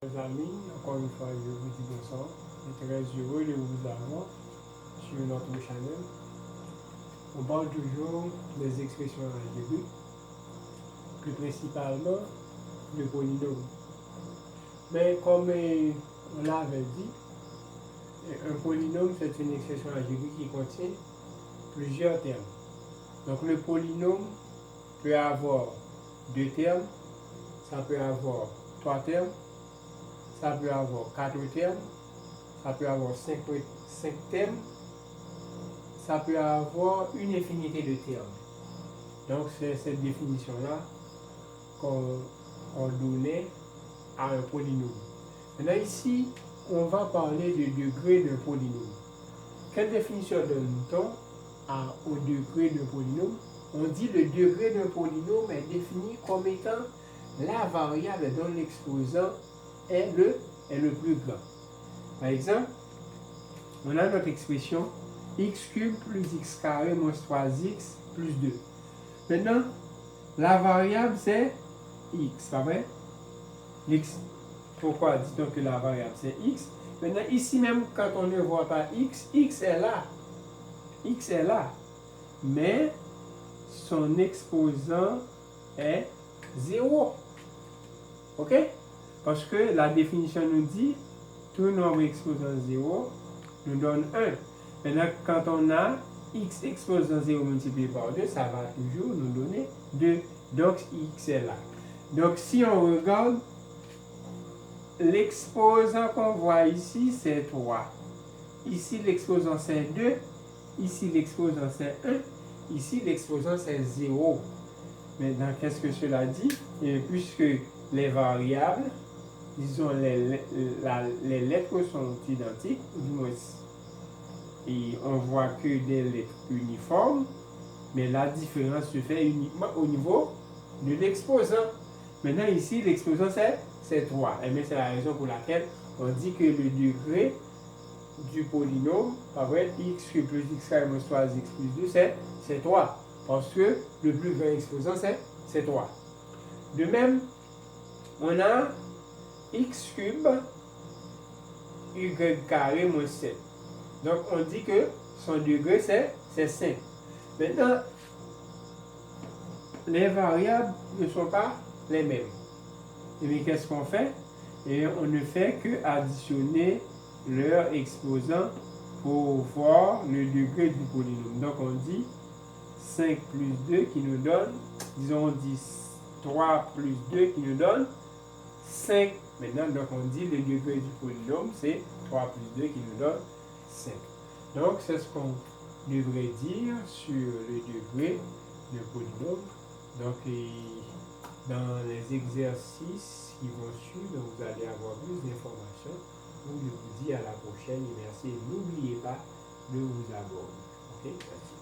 Mes amis, encore une fois, je vous dis bonsoir. Je suis très heureux de vous avoir sur notre channel. On parle toujours des expressions algébriques, plus principalement de polynômes. Mais comme on l'avait dit, un polynôme, c'est une expression algébrique qui contient plusieurs termes. Donc le polynôme peut avoir deux termes, ça peut avoir trois termes, ça peut avoir quatre termes, ça peut avoir cinq termes, ça peut avoir une infinité de termes. Donc c'est cette définition-là qu'on donnait à un polynôme. Maintenant ici, on va parler du degré d'un polynôme. Quelle définition donne-t-on au degré d'un polynôme? On dit le degré d'un polynôme est défini comme étant la variable dont l'exposant est le plus grand. Par exemple, on a notre expression x cube plus x carré moins 3x plus 2. Maintenant, la variable c'est x, pas vrai? X. Pourquoi dit-on que la variable c'est x? Maintenant, ici même, quand on ne voit pas x, x est là. X est là. Mais son exposant est 0. OK? Parce que la définition nous dit tout nombre exposant 0 nous donne 1. Maintenant, quand on a x exposant 0 multiplié par 2, ça va toujours nous donner 2. Donc, x est là. Donc, si on regarde, l'exposant qu'on voit ici, c'est 3. Ici, l'exposant, c'est 2. Ici, l'exposant, c'est 1. Ici, l'exposant, c'est 0. Maintenant, qu'est-ce que cela dit? Et puisque les variables, disons, les lettres sont identiques, du moins, et on voit que des lettres uniformes, mais la différence se fait uniquement au niveau de l'exposant. Maintenant, ici, l'exposant, c'est 3. Et bien, c'est la raison pour laquelle on dit que le degré du polynôme, par exemple, x plus x carré moins 3x plus 2, c'est 3. Parce que le plus grand exposant, c'est 3. De même, on a x cube y carré moins 7. Donc, on dit que son degré, c'est 5. Maintenant, les variables ne sont pas les mêmes. Et bien, qu'est-ce qu'on fait? Et on ne fait que additionner leurs exposants pour voir le degré du polynôme. Donc, on dit 5 plus 2 qui nous donne, disons, on dit 3 plus 2 qui nous donne 5. Maintenant, donc, on dit le degré du polynôme, c'est 3 plus 2 qui nous donne 5. Donc, c'est ce qu'on devrait dire sur le degré du polynôme. Donc, dans les exercices qui vont suivre, vous allez avoir plus d'informations. Donc, je vous dis à la prochaine et merci. N'oubliez pas de vous abonner. OK? Merci.